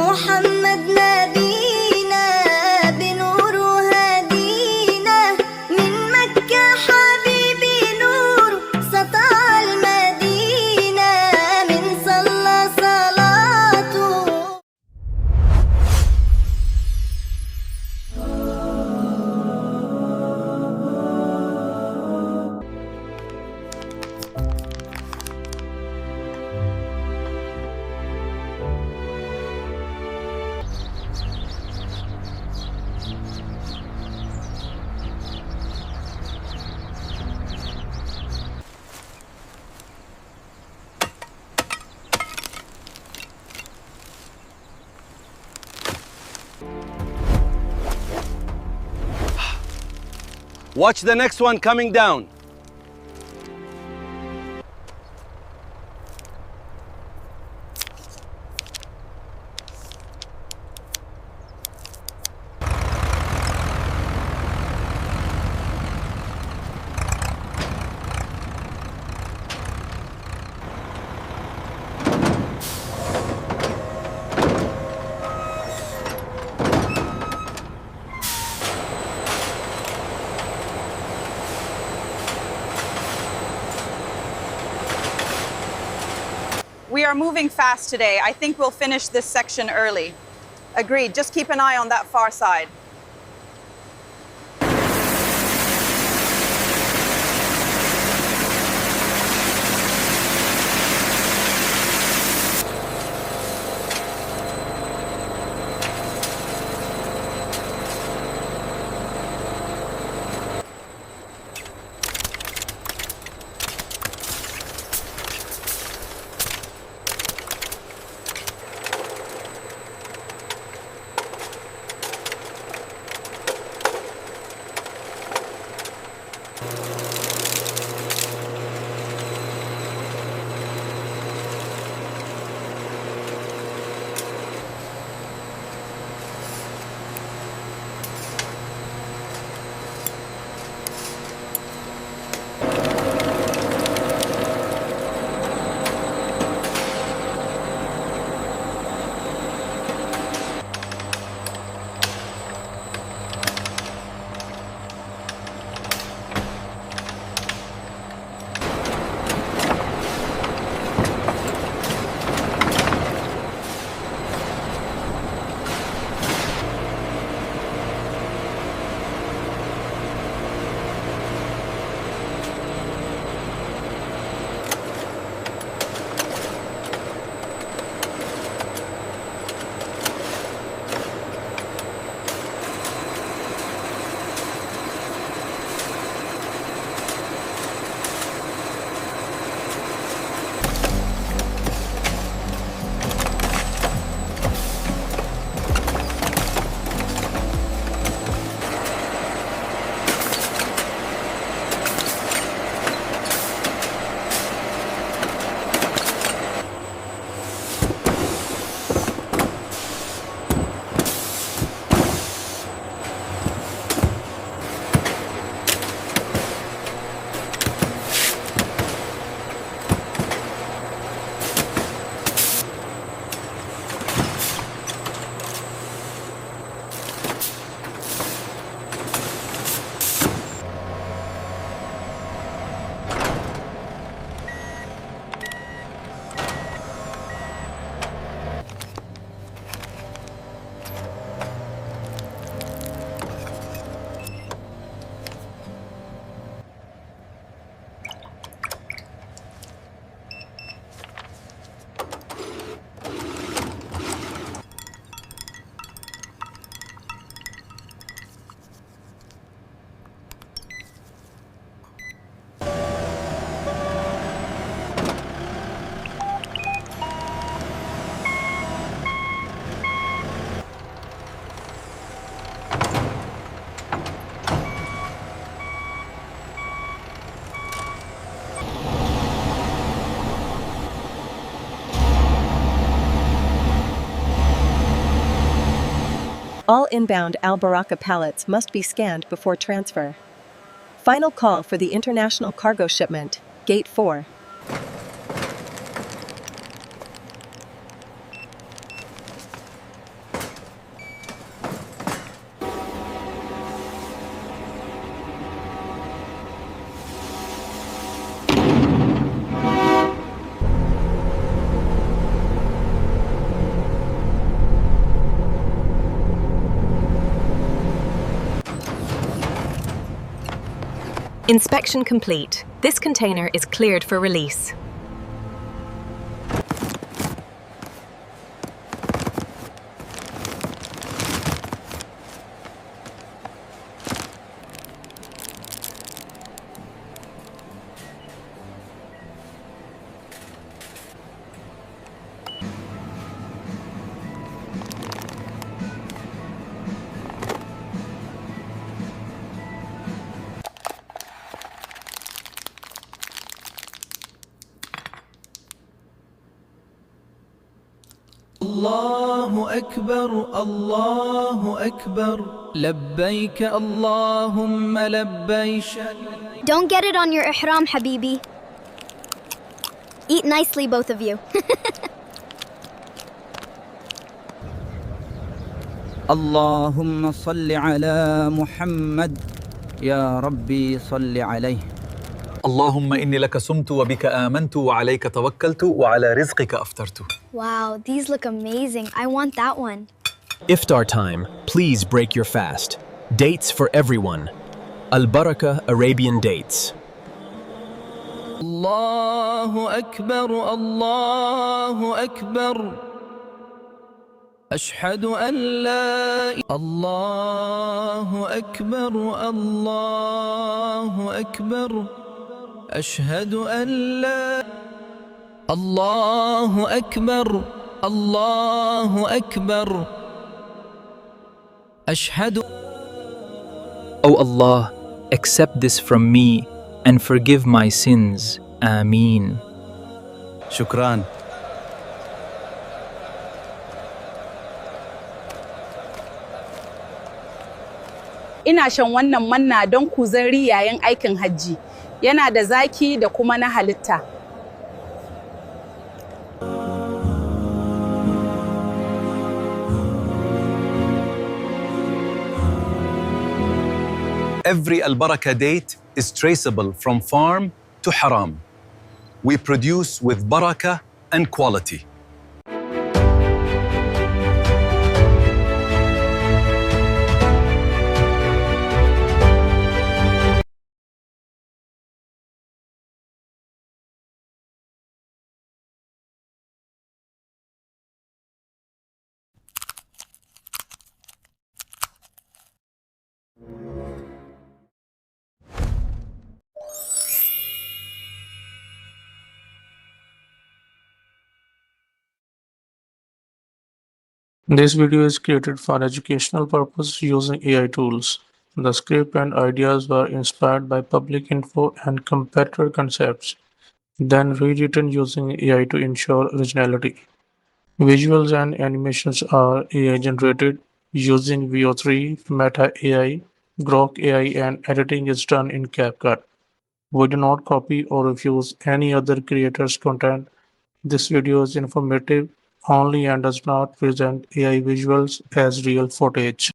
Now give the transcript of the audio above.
محمد نبينا بنور هدينا من مكة حبيبي نور سطع المدينة من صلى صلاته. Watch the next one coming down. We are moving fast today. I think we'll finish this section early. Agreed. Just keep an eye on that far side. All inbound Al Baraka pallets must be scanned before transfer. Final call for the international cargo shipment, Gate 4. Inspection complete. This container is cleared for release. الله أكبر الله أكبر لبيك اللهم لبيك. Don't get it on your ihram, habibi. Eat nicely, both of you. اللهم صل على محمد يا ربي صل عليه. اللهم إني لك صمت وبك آمنت وعليك توكلت وعلى رزقك أفطرت. Wow, these look amazing. I want that one. Iftar time, please break your fast. Dates for everyone. Al-Baraka Arabian dates. الله أكبر الله أكبر أشهد أن لا الله أكبر الله أكبر أشهد أن لا الله أكبر الله أكبر أشهد. O Allah, accept this from me and forgive my sins. Ameen. Shukran. Ina shan wannan manna don kuzari yayin aikin hajji. Yana da zaki da kuma na halitta. Every Al-Baraka date is traceable from farm to haram. We produce with baraka and quality. This video is created for educational purpose using AI tools. The script and ideas were inspired by public info and competitor concepts, then rewritten using AI to ensure originality. Visuals and animations are AI generated using VO3, Meta AI, Grok AI, and editing is done in CapCut. We do not copy or refuse any other creator's content. This video is informative only and does not present AI visuals as real footage.